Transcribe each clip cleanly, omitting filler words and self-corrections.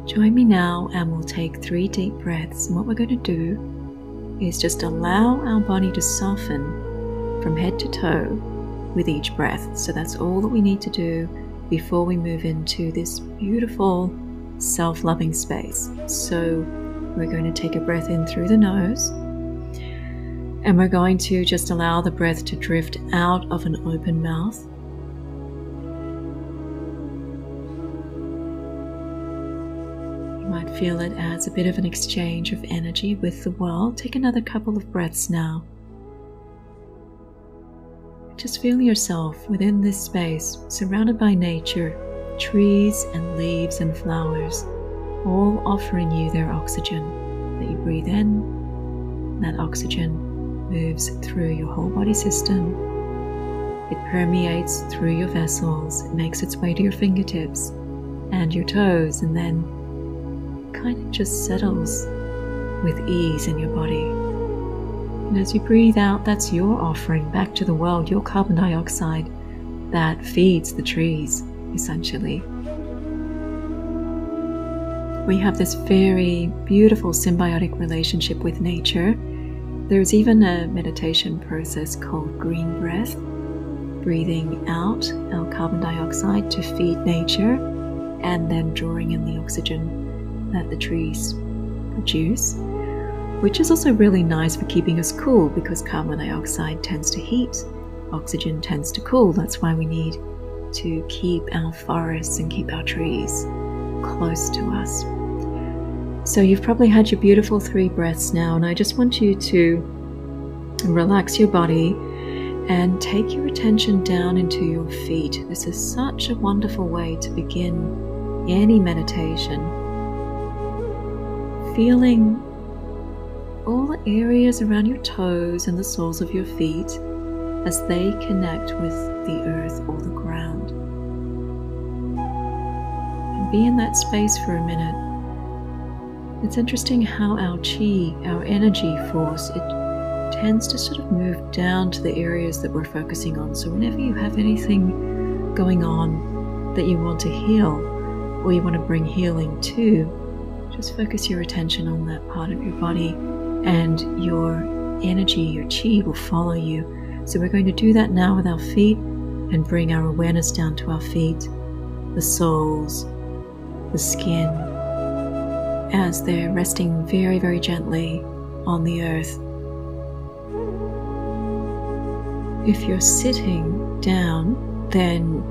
Join me now and we'll take 3 deep breaths. And what we're going to do is just allow our body to soften from head to toe with each breath. So that's all that we need to do before we move into this beautiful self-loving space. So we're going to take a breath in through the nose, and we're going to just allow the breath to drift out of an open mouth. You might feel it as a bit of an exchange of energy with the world. Take another couple of breaths now. Just feel yourself within this space, surrounded by nature, trees and leaves and flowers, all offering you their oxygen that you breathe in. That oxygen moves through your whole body system. It permeates through your vessels. It makes its way to your fingertips and your toes, and then kind of just settles with ease in your body. And as you breathe out, that's your offering back to the world, your carbon dioxide that feeds the trees, essentially. We have this very beautiful symbiotic relationship with nature. There's even a meditation process called green breath, breathing out our carbon dioxide to feed nature and then drawing in the oxygen that the trees produce, which is also really nice for keeping us cool because carbon dioxide tends to heat, oxygen tends to cool. That's why we need to keep our forests and keep our trees close to us. So you've probably had your beautiful 3 breaths now, and I just want you to relax your body and take your attention down into your feet. This is such a wonderful way to begin any meditation. Feeling all the areas around your toes and the soles of your feet as they connect with the earth or the ground. And be in that space for a minute. It's interesting how our chi, our energy force, it tends to sort of move down to the areas that we're focusing on. So whenever you have anything going on that you want to heal or you want to bring healing to, just focus your attention on that part of your body and your energy, your chi will follow you. So we're going to do that now with our feet and bring our awareness down to our feet, the soles, the skin, as they're resting very, very gently on the earth. If you're sitting down, then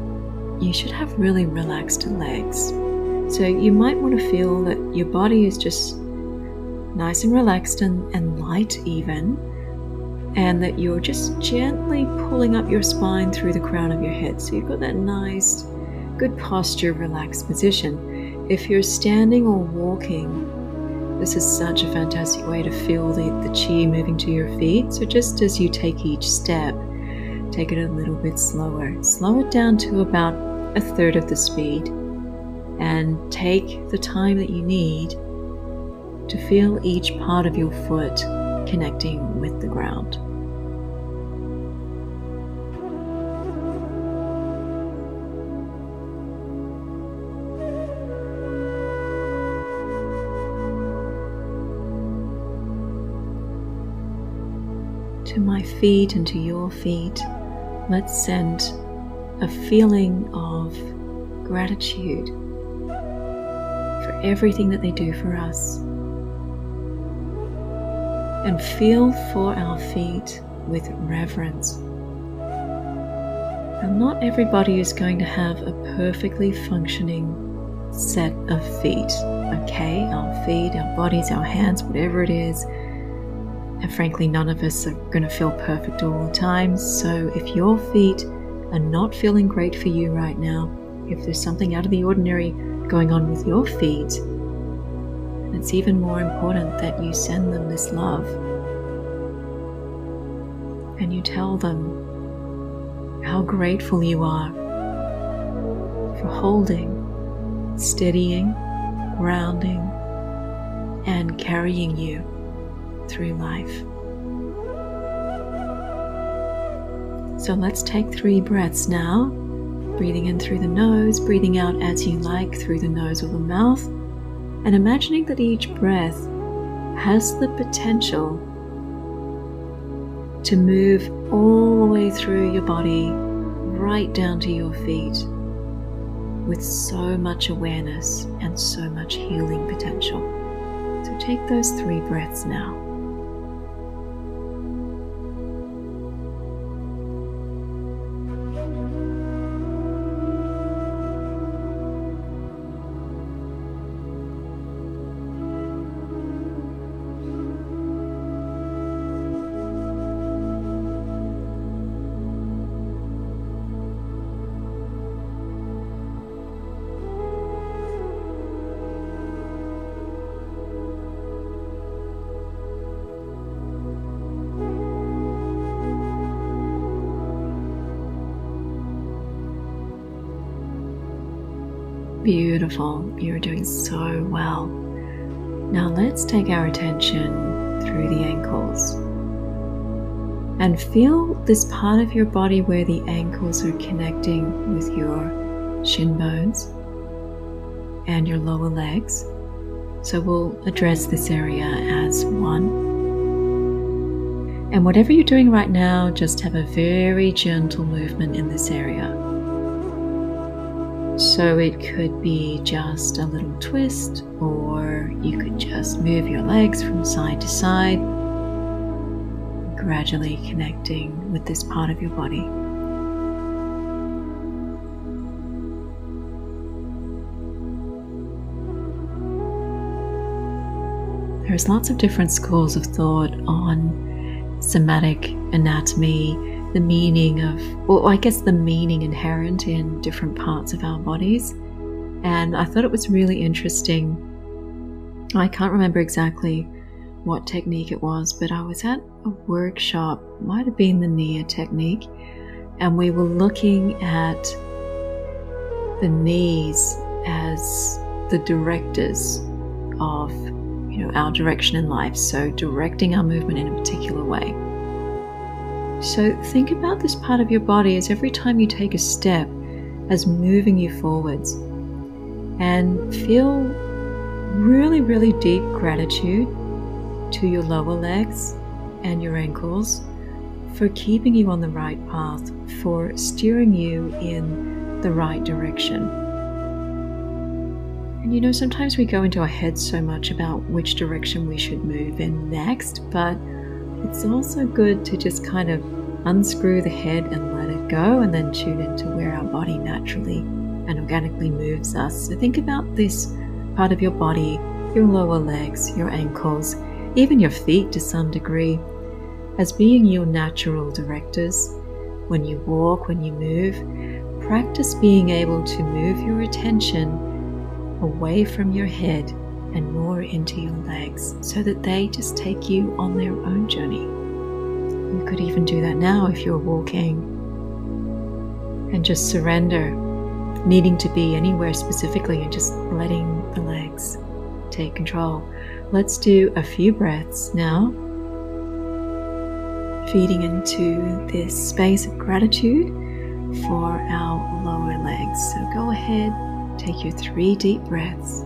you should have really relaxed legs. So you might want to feel that your body is just nice and relaxed and light even, and that you're just gently pulling up your spine through the crown of your head. So you've got that nice, good posture, relaxed position. If you're standing or walking, this is such a fantastic way to feel the chi moving to your feet. So just as you take each step, take it a little bit slower. Slow it down to about 1/3 of the speed and take the time that you need to feel each part of your foot connecting with the ground. To my feet and to your feet, let's send a feeling of gratitude for everything that they do for us. And feel for our feet with reverence. Now, not everybody is going to have a perfectly functioning set of feet, okay? Our feet, our bodies, our hands, whatever it is. And frankly, none of us are going to feel perfect all the time. So if your feet are not feeling great for you right now, if there's something out of the ordinary going on with your feet, it's even more important that you send them this love. And you tell them how grateful you are for holding, steadying, grounding, and carrying you through life. So let's take 3 breaths now, breathing in through the nose, breathing out as you like through the nose or the mouth. and imagining that each breath has the potential to move all the way through your body, right down to your feet, with so much awareness and so much healing potential. So take those 3 breaths now. Beautiful, you're doing so well. Now let's take our attention through the ankles and feel this part of your body where the ankles are connecting with your shin bones and your lower legs. So we'll address this area as one. And whatever you're doing right now, just have a very gentle movement in this area. So it could be just a little twist, or you could just move your legs from side to side, gradually connecting with this part of your body. There's lots of different schools of thought on somatic anatomy, the meaning of, well, I guess the meaning inherent in different parts of our bodies. And I thought it was really interesting. I can't remember exactly what technique it was, but I was at a workshop, might have been the Nia technique, and we were looking at the knees as the directors of, our direction in life. So directing our movement in a particular way. So think about this part of your body as every time you take a step as moving you forwards, and feel really, really deep gratitude to your lower legs and your ankles for keeping you on the right path, for steering you in the right direction. And sometimes we go into our heads so much about which direction we should move in next, but it's also good to just kind of unscrew the head and let it go, and then tune into where our body naturally and organically moves us. So think about this part of your body, your lower legs, your ankles, even your feet to some degree, as being your natural directors. When you walk, when you move, practice being able to move your attention away from your head and more into your legs, so that they just take you on their own journey. You could even do that now if you're walking, and just surrender needing to be anywhere specifically and just letting the legs take control. Let's do a few breaths now, feeding into this space of gratitude for our lower legs. So go ahead, take your 3 deep breaths.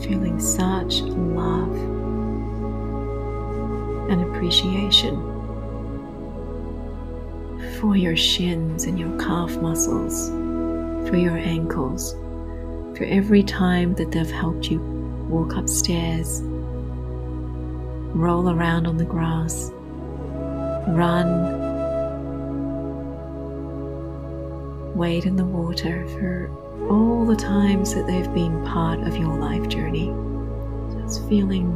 Feeling such love and appreciation for your shins and your calf muscles, for your ankles, for every time that they've helped you walk upstairs, roll around on the grass, run, wade in the water, for all the times that they've been part of your life journey. Just feeling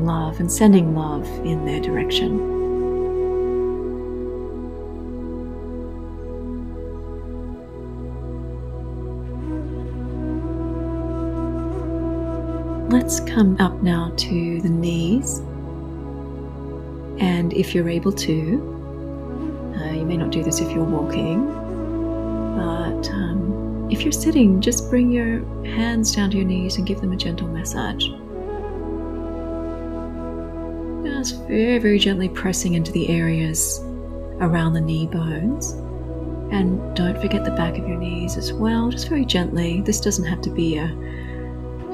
love and sending love in their direction. Let's come up now to the knees, and if you're able to, you may not do this if you're walking, but if you're sitting, just bring your hands down to your knees and give them a gentle massage. Just very, very gently pressing into the areas around the knee bones, And don't forget the back of your knees as well, just very gently. This doesn't have to be a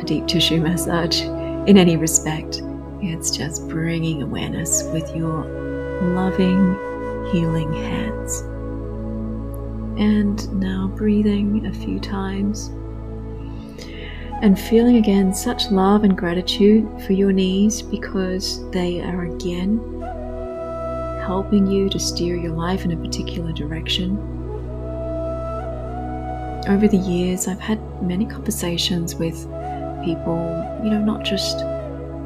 deep tissue massage in any respect. It's just bringing awareness with your loving, healing hands. And now breathing a few times and feeling again such love and gratitude for your knees, because they are again helping you to steer your life in a particular direction. Over the years, I've had many conversations with people, not just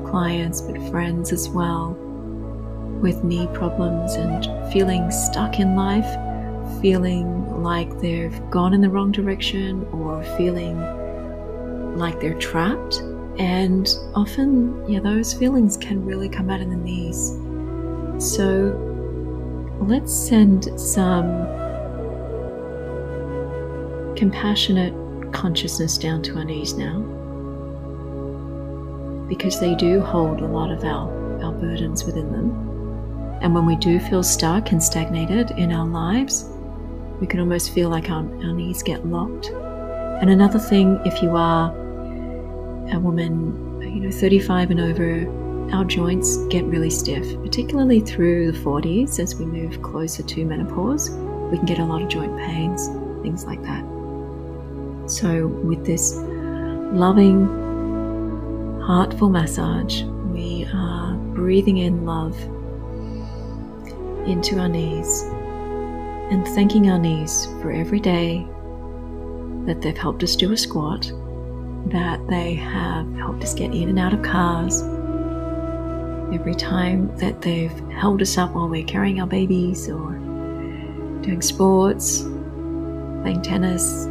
clients, but friends as well, with knee problems and feeling stuck in life, feeling like they've gone in the wrong direction, or feeling like they're trapped. And often, those feelings can really come out in the knees. So let's send some compassionate consciousness down to our knees now, because they do hold a lot of our burdens within them. And when we do feel stuck and stagnated in our lives, we can almost feel like our knees get locked. And another thing, if you are a woman, 35 and over, our joints get really stiff, particularly through the 40s. As we move closer to menopause, we can get a lot of joint pains, things like that. So with this loving, heartful massage, we are breathing in love into our knees and thanking our knees for every day that they've helped us do a squat, that they have helped us get in and out of cars, every time that they've held us up while we're carrying our babies or doing sports, playing tennis,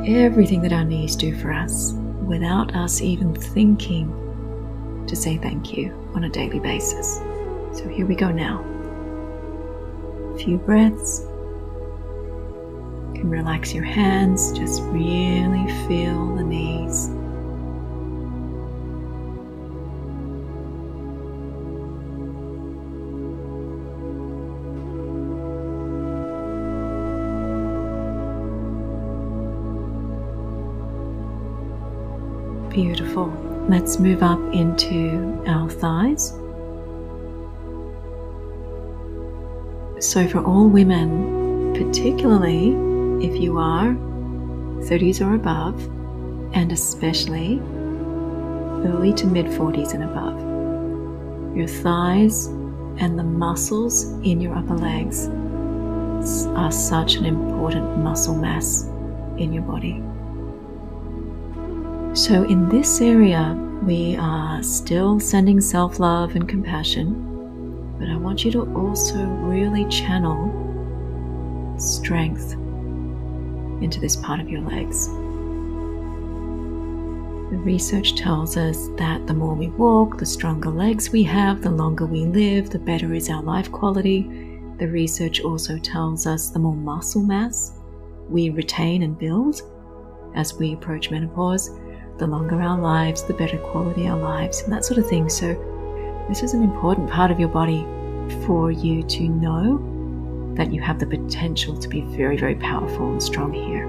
everything that our knees do for us without us even thinking to say thank you on a daily basis. So here we go now. A few breaths. You can relax your hands, just really feel the knees. Beautiful. Let's move up into our thighs. So for all women, particularly if you are 30s or above, and especially early to mid 40s and above, your thighs and the muscles in your upper legs are such an important muscle mass in your body. So in this area, we are still sending self-love and compassion, but I want you to also really channel strength into this part of your legs. The research tells us that the more we walk, the stronger legs we have, the longer we live, the better is our life quality. The research also tells us the more muscle mass we retain and build as we approach menopause, the longer our lives, the better quality our lives, and that sort of thing. So this is an important part of your body for you to know that you have the potential to be very, very powerful and strong here.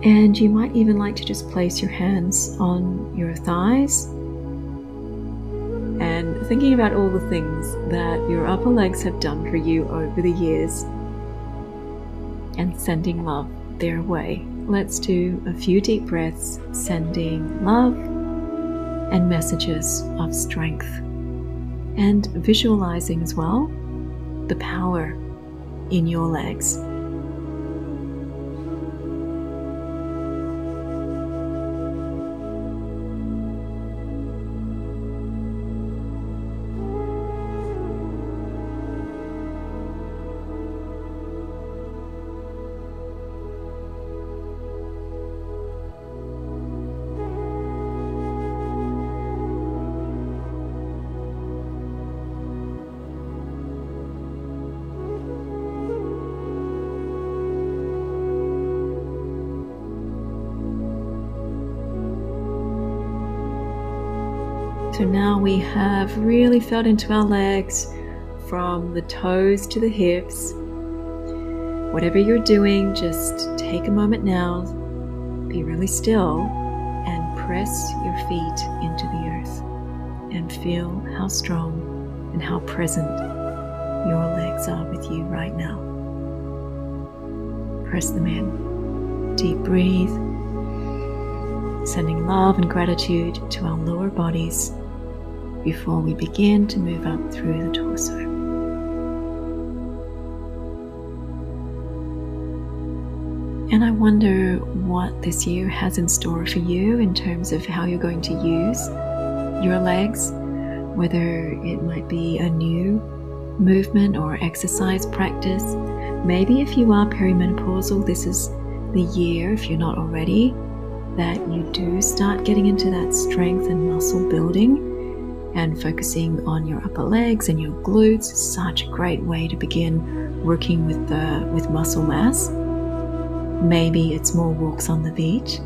And you might even like to just place your hands on your thighs and thinking about all the things that your upper legs have done for you over the years and sending love their way. Let's do a few deep breaths, sending love and messages of strength, and visualizing as well the power in your legs. So now we have really felt into our legs, from the toes to the hips. Whatever you're doing, just take a moment now, be really still, and press your feet into the earth and feel how strong and how present your legs are with you right now. Press them in. Deep breathe, sending love and gratitude to our lower bodies before we begin to move up through the torso. And I wonder what this year has in store for you in terms of how you're going to use your legs, whether it might be a new movement or exercise practice. Maybe if you are perimenopausal, this is the year, if you're not already, that you do start getting into that strength and muscle building and focusing on your upper legs and your glutes. Such a great way to begin working with muscle mass. Maybe it's more walks on the beach,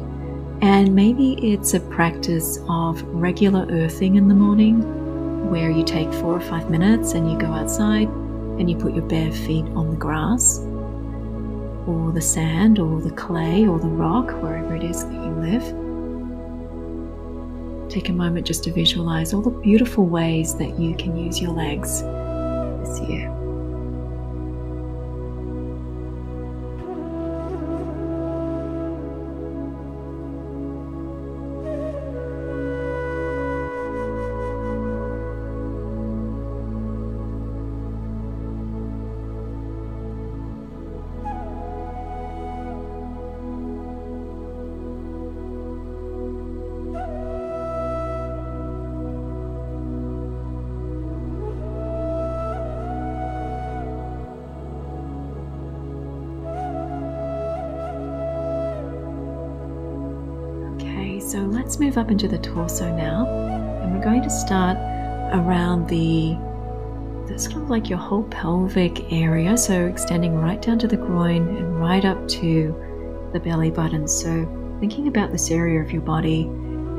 and maybe it's a practice of regular earthing in the morning where you take 4 or 5 minutes and you go outside and you put your bare feet on the grass or the sand or the clay or the rock, wherever it is that you live. Take a moment just to visualize all the beautiful ways that you can use your legs this year. So let's move up into the torso now, and we're going to start around the sort of like your whole pelvic area, so extending right down to the groin and right up to the belly button. So thinking about this area of your body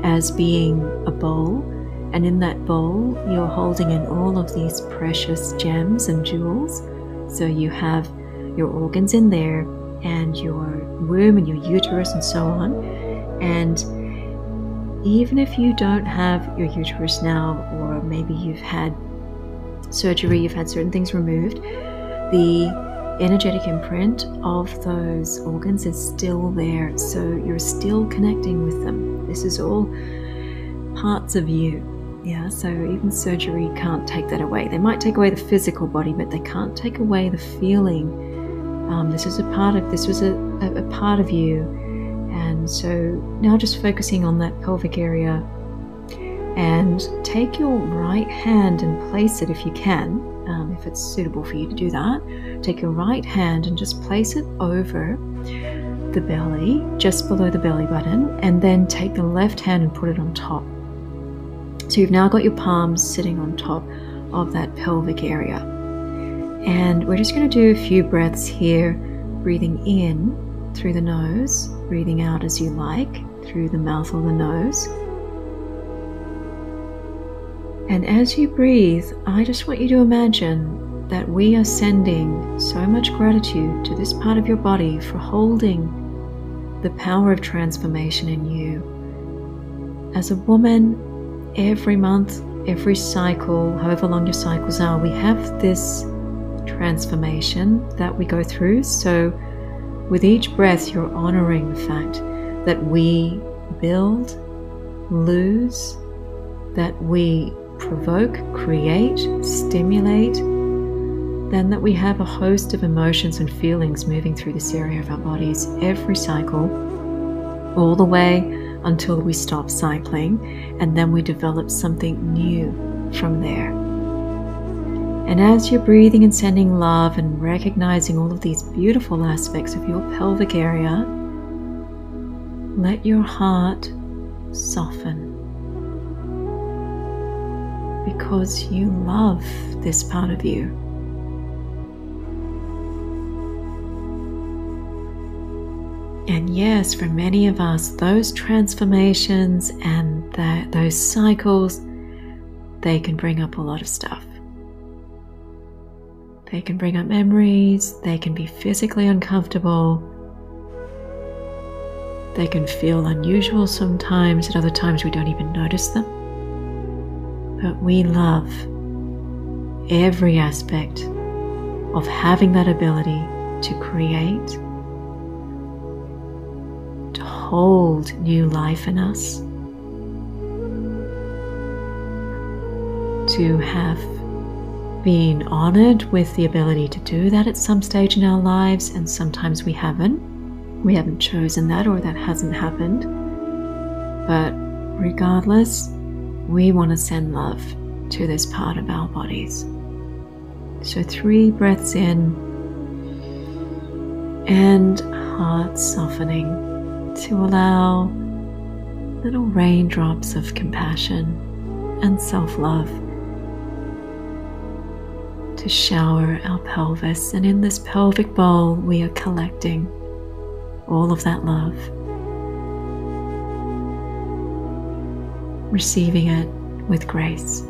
as being a bowl, and in that bowl you're holding in all of these precious gems and jewels. So you have your organs in there and your womb and your uterus and so on. And even if you don't have your uterus now, or maybe you've had surgery, you've had certain things removed, the energetic imprint of those organs is still there. So you're still connecting with them. This is all parts of you. Yeah, so even surgery can't take that away. They might take away the physical body, but they can't take away the feeling. This was a part of you. And so now just focusing on that pelvic area, and take your right hand and place it, if you can, if it's suitable for you to do that, take your right hand and just place it over the belly, just below the belly button, and then take the left hand and put it on top. So you've now got your palms sitting on top of that pelvic area. And we're just going to do a few breaths here, breathing in through the nose, breathing out as you like, through the mouth or the nose. And as you breathe, I just want you to imagine that we are sending so much gratitude to this part of your body for holding the power of transformation in you. As a woman, every month, every cycle, however long your cycles are, we have this transformation that we go through. So with each breath, you're honoring the fact that we build, lose, that we provoke, create, stimulate, then that we have a host of emotions and feelings moving through this area of our bodies every cycle, all the way until we stop cycling, and then we develop something new from there. And as you're breathing and sending love and recognizing all of these beautiful aspects of your pelvic area, let your heart soften, because you love this part of you. And yes, for many of us, those transformations and those cycles, they can bring up a lot of stuff. They can bring up memories, they can be physically uncomfortable, they can feel unusual sometimes, at other times we don't even notice them. But we love every aspect of having that ability to create, to hold new life in us, to have been honored with the ability to do that at some stage in our lives, and sometimes we haven't. We haven't chosen that, or that hasn't happened. But regardless, we want to send love to this part of our bodies. So 3 breaths in, and heart softening to allow little raindrops of compassion and self-love to shower our pelvis. And in this pelvic bowl, we are collecting all of that love, receiving it with grace.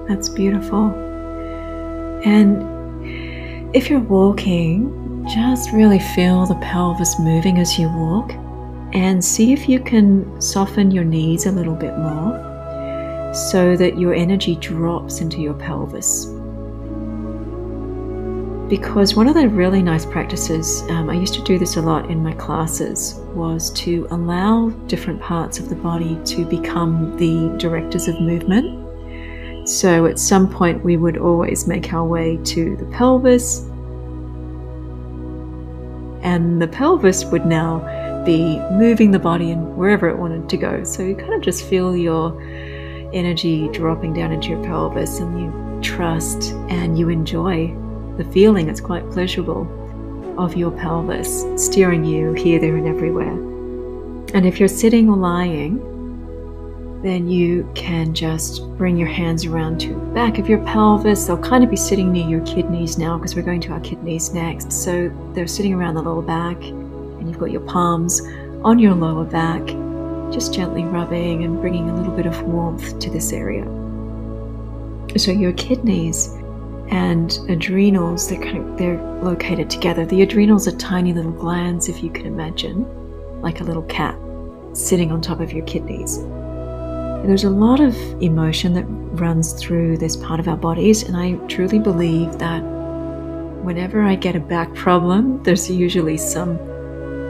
That's beautiful. And if you're walking, just really feel the pelvis moving as you walk, and see if you can soften your knees a little bit more so that your energy drops into your pelvis. Because one of the really nice practices, I used to do this a lot in my classes, was to allow different parts of the body to become the directors of movement. So at some point we would always make our way to the pelvis, and the pelvis would now be moving the body in wherever it wanted to go. So you kind of just feel your energy dropping down into your pelvis, and you trust and you enjoy the feeling. It's quite pleasurable of your pelvis steering you here, there, and everywhere. And if you're sitting or lying, then you can just bring your hands around to the back of your pelvis. They'll kind of be sitting near your kidneys now, because we're going to our kidneys next. So they're sitting around the lower back, and you've got your palms on your lower back, just gently rubbing and bringing a little bit of warmth to this area. So your kidneys and adrenals, they're located together. The adrenals are tiny little glands, if you can imagine, like a little cat sitting on top of your kidneys. There's a lot of emotion that runs through this part of our bodies, and I truly believe that whenever I get a back problem, there's usually some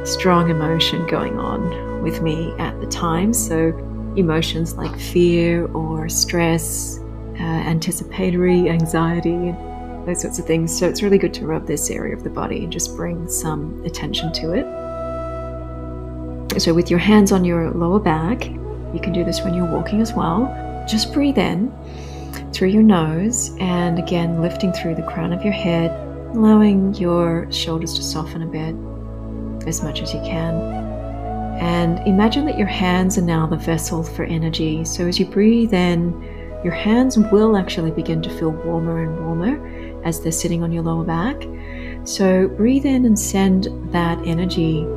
strong emotion going on with me at the time. So emotions like fear or stress, anticipatory anxiety, those sorts of things. So it's really good to rub this area of the body and just bring some attention to it. So with your hands on your lower back, you can do this when you're walking as well. Just breathe in through your nose, and again lifting through the crown of your head, allowing your shoulders to soften a bit as much as you can. And imagine that your hands are now the vessel for energy. So as you breathe in, your hands will actually begin to feel warmer and warmer as they're sitting on your lower back. So breathe in and send that energy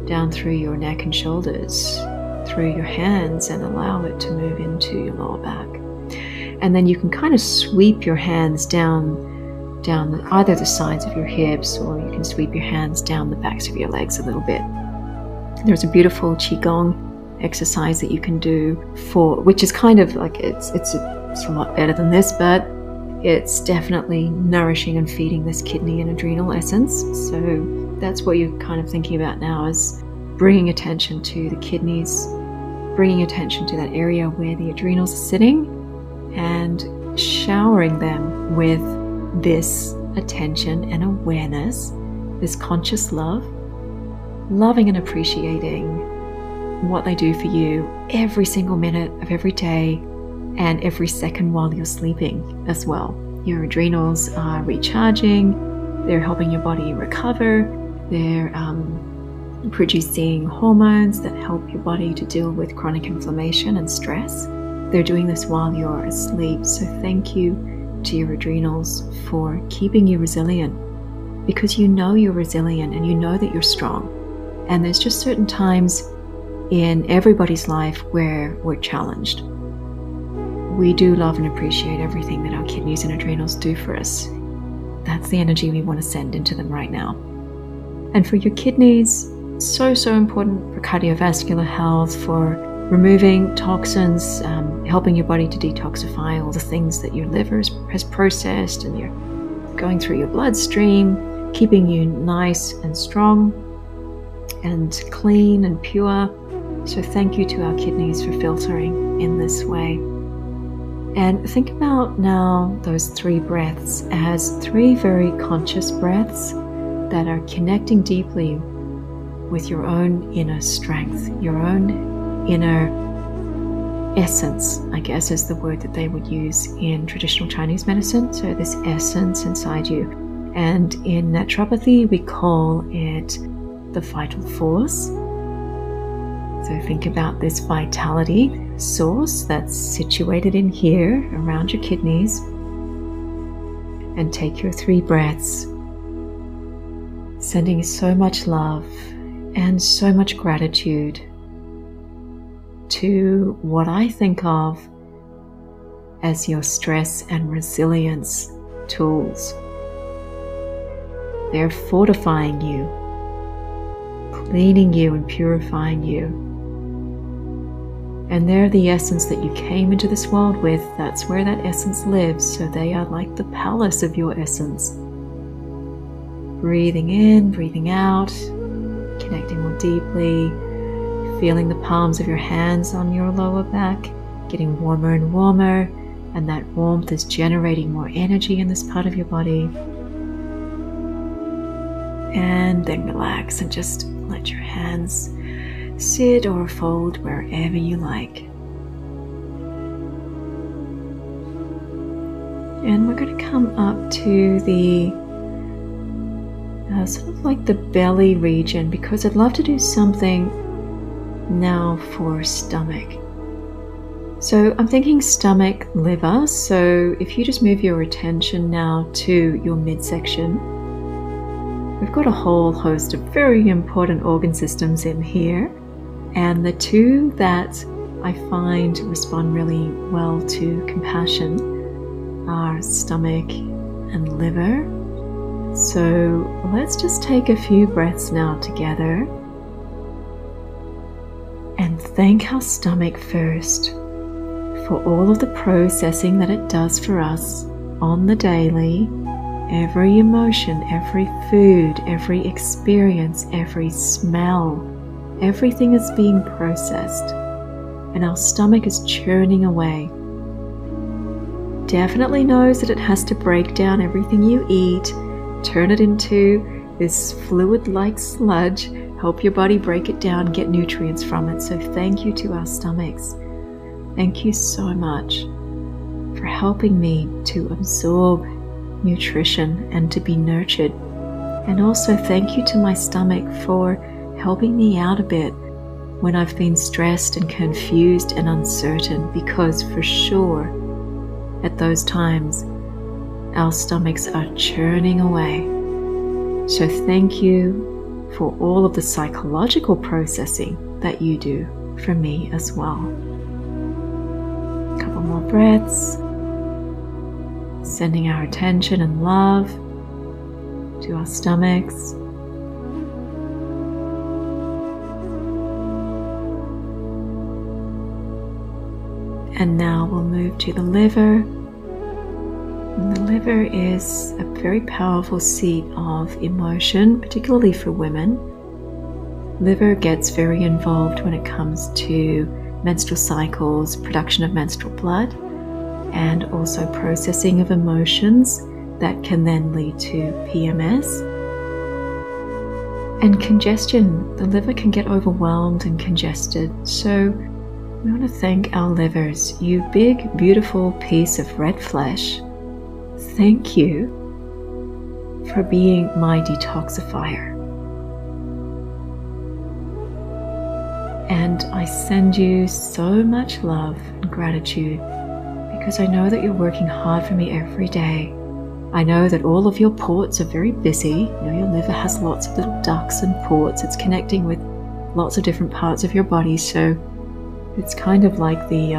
down through your neck and shoulders, through your hands, and allow it to move into your lower back. And then you can kind of sweep your hands down either the sides of your hips, or you can sweep your hands down the backs of your legs a little bit. There's a beautiful qigong exercise that you can do which is kind of like, it's a lot better than this, but it's definitely nourishing and feeding this kidney and adrenal essence. So that's what you're kind of thinking about now, is bringing attention to the kidneys, bringing attention to that area where the adrenals are sitting, and showering them with this attention and awareness, this conscious love, loving and appreciating what they do for you every single minute of every day and every second while you're sleeping as well. Your adrenals are recharging, they're helping your body recover, they're producing hormones that help your body to deal with chronic inflammation and stress. They're doing this while you're asleep. So thank you to your adrenals for keeping you resilient, because you know you're resilient and you know that you're strong. And there's just certain times in everybody's life where we're challenged. We do love and appreciate everything that our kidneys and adrenals do for us. That's the energy we want to send into them right now. And for your kidneys, so important for cardiovascular health, for removing toxins, helping your body to detoxify all the things that your liver has processed and you're going through your bloodstream, keeping you nice and strong and clean and pure. So thank you to our kidneys for filtering in this way. And think about now those 3 breaths as 3 very conscious breaths that are connecting deeply with your own inner strength, your own inner essence, I guess is the word that they would use in traditional Chinese medicine. So this essence inside you. And in naturopathy, we call it the vital force. So think about this vitality source that's situated in here around your kidneys, and take your 3 breaths, sending so much love and so much gratitude to what I think of as your stress and resilience tools. They're fortifying you, cleaning you and purifying you. And they're the essence that you came into this world with. That's where that essence lives. So they are like the palace of your essence. Breathing in, breathing out, connecting more deeply, feeling the palms of your hands on your lower back, getting warmer and warmer, and that warmth is generating more energy in this part of your body. And then relax and just let your hands sit or fold wherever you like. And we're going to come up to the sort of like the belly region, because I'd love to do something now for stomach. So I'm thinking stomach, liver. So if you just move your attention now to your midsection, we've got a whole host of very important organ systems in here. And the 2 that I find respond really well to compassion are stomach and liver. So let's just take a few breaths now together and thank our stomach first for all of the processing that it does for us on the daily. Every emotion, every food, every experience, every smell, everything is being processed, and our stomach is churning away. Definitely knows that it has to break down everything you eat, turn it into this fluid-like sludge, help your body break it down, get nutrients from it. So thank you to our stomachs. Thank you so much for helping me to absorb nutrition and to be nurtured. And also thank you to my stomach for helping me out a bit when I've been stressed and confused and uncertain, because for sure at those times our stomachs are churning away. So thank you for all of the psychological processing that you do for me as well. A couple more breaths, sending our attention and love to our stomachs. And now we'll move to the liver. And the liver is a very powerful seat of emotion, particularly for women. Liver gets very involved when it comes to menstrual cycles, production of menstrual blood, and also processing of emotions that can then lead to PMS. And congestion. The liver can get overwhelmed and congested. So we want to thank our livers. You big, beautiful piece of red flesh. Thank you for being my detoxifier. And I send you so much love and gratitude because I know that you're working hard for me every day. I know that all of your ports are very busy. You know, your liver has lots of little ducts and ports. It's connecting with lots of different parts of your body. So it's kind of like the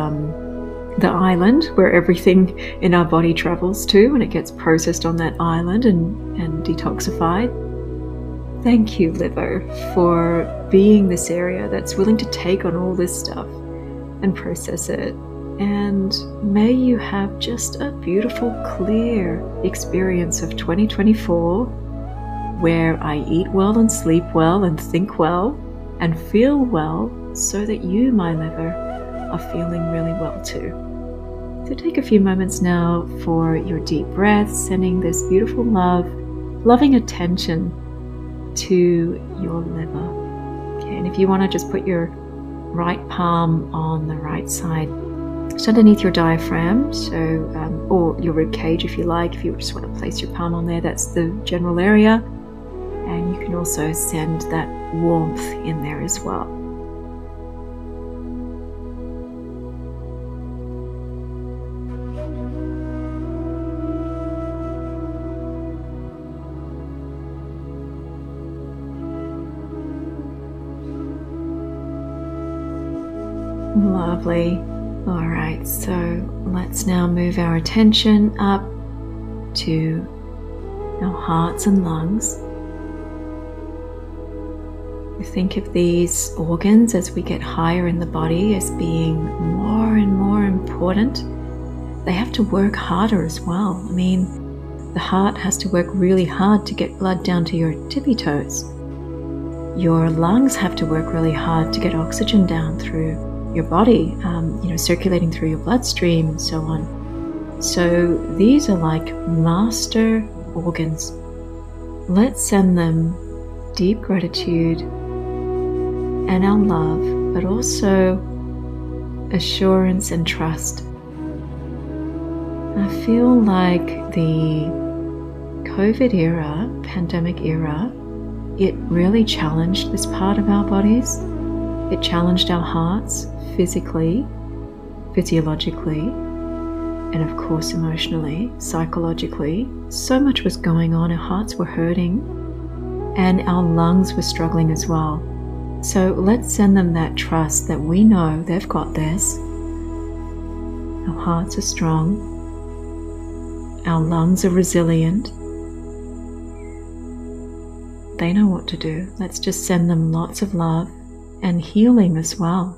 island where everything in our body travels to, and it gets processed on that island and detoxified. Thank you, liver, for being this area that's willing to take on all this stuff and process it. And may you have just a beautiful, clear experience of 2024 where I eat well and sleep well and think well and feel well so that you, my liver, are feeling really well too. So take a few moments now for your deep breath, sending this beautiful love, loving attention to your liver. Okay, and if you want to just put your right palm on the right side, just underneath your diaphragm, or your rib cage if you like. If you just want to place your palm on there, that's the general area. And you can also send that warmth in there as well. Lovely. All right, so let's now move our attention up to our hearts and lungs. Think of these organs as we get higher in the body as being more and more important. They have to work harder as well. I mean, the heart has to work really hard to get blood down to your tippy toes. Your lungs have to work really hard to get oxygen down through your body, circulating through your bloodstream and so on. So these are like master organs. Let's send them deep gratitude and our love, but also assurance and trust. I feel like the COVID era, pandemic era, it really challenged this part of our bodies. It challenged our hearts physically, physiologically, and of course emotionally, psychologically. So much was going on. Our hearts were hurting and our lungs were struggling as well. So let's send them that trust that we know they've got this. Our hearts are strong. Our lungs are resilient. They know what to do. Let's just send them lots of love and healing as well.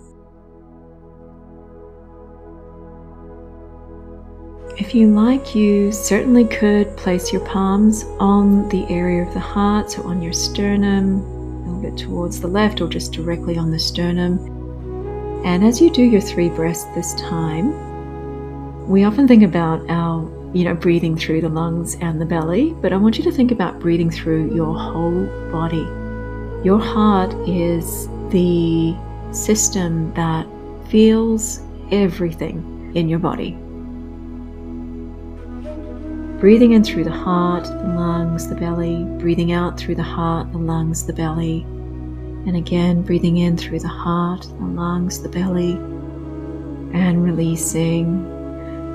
If you like, you certainly could place your palms on the area of the heart, so on your sternum, a little bit towards the left or just directly on the sternum. And as you do your 3 breaths this time, we often think about our, breathing through the lungs and the belly, but I want you to think about breathing through your whole body. Your heart is the system that feels everything in your body. Breathing in through the heart, the lungs, the belly, breathing out through the heart, the lungs, the belly, and again breathing in through the heart, the lungs, the belly, and releasing.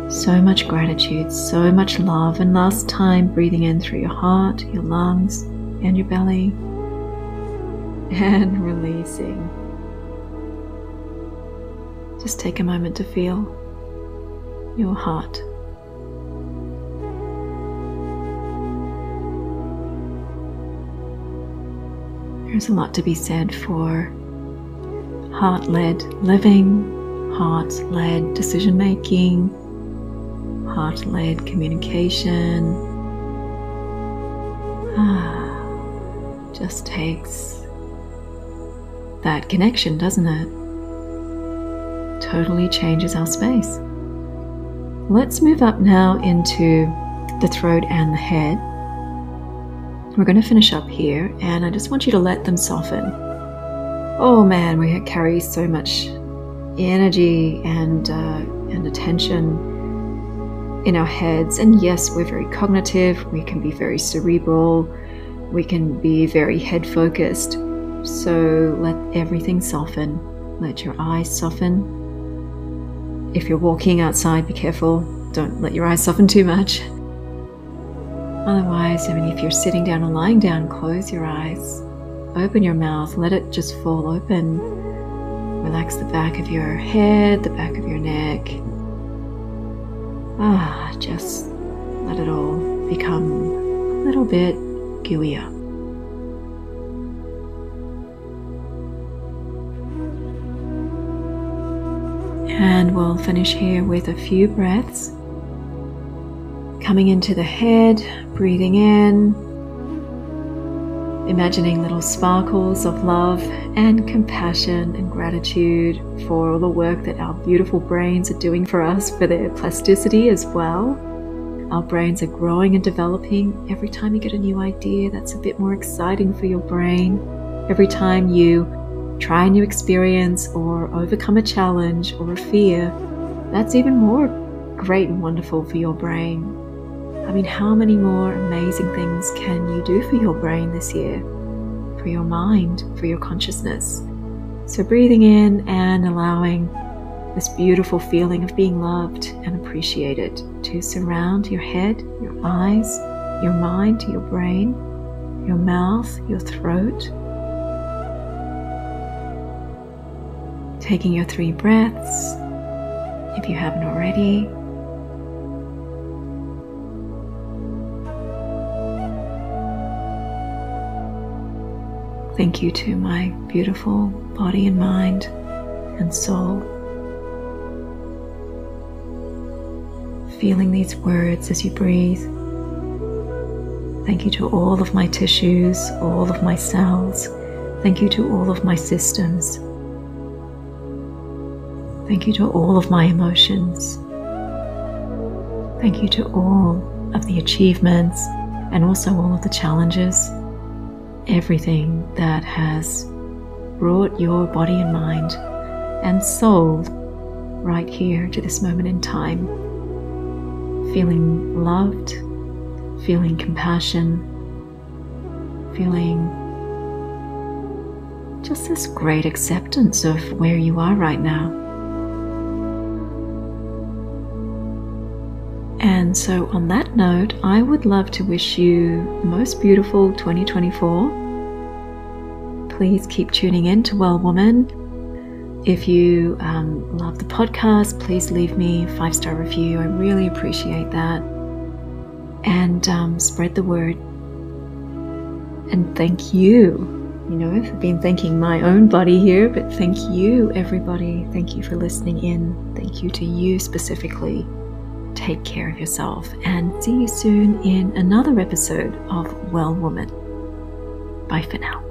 So much gratitude, so much love. And last time, breathing in through your heart, your lungs, and your belly, and releasing. Just take a moment to feel your heart. There's a lot to be said for heart-led living, heart-led decision-making, heart-led communication. Just takes that connection, doesn't it? Totally changes our space. Let's move up now into the throat and the head. We're going to finish up here, and I just want you to let them soften. Oh man, we carry so much energy and attention in our heads. And yes, we're very cognitive, we can be very cerebral, we can be very head focused. So let everything soften. Let your eyes soften. If you're walking outside, be careful. Don't let your eyes soften too much. Otherwise, if you're sitting down or lying down, close your eyes. Open your mouth. Let it just fall open. Relax the back of your head, the back of your neck. Just let it all become a little bit gooier. And we'll finish here with a few breaths. Coming into the head, breathing in, imagining little sparkles of love and compassion and gratitude for all the work that our beautiful brains are doing for us, for their plasticity as well. Our brains are growing and developing. Every time you get a new idea, that's a bit more exciting for your brain. Every time you try a new experience or overcome a challenge or a fear, that's even more great and wonderful for your brain. How many more amazing things can you do for your brain this year? For your mind, for your consciousness. So breathing in and allowing this beautiful feeling of being loved and appreciated to surround your head, your eyes, your mind, your brain, your mouth, your throat. Taking your 3 breaths, if you haven't already. Thank you to my beautiful body and mind and soul. Feeling these words as you breathe. Thank you to all of my tissues, all of my cells. Thank you to all of my systems. Thank you to all of my emotions. Thank you to all of the achievements and also all of the challenges. Everything that has brought your body and mind and soul right here to this moment in time. Feeling loved, feeling compassion, feeling just this great acceptance of where you are right now. And so on that note, I would love to wish you the most beautiful 2024. Please keep tuning in to Well Woman. If you love the podcast, please leave me a 5-star review. I really appreciate that. And spread the word. And thank you. I've been thanking my own body here, but thank you, everybody. Thank you for listening in. Thank you to you specifically. Take care of yourself and see you soon in another episode of Well Woman. Bye for now.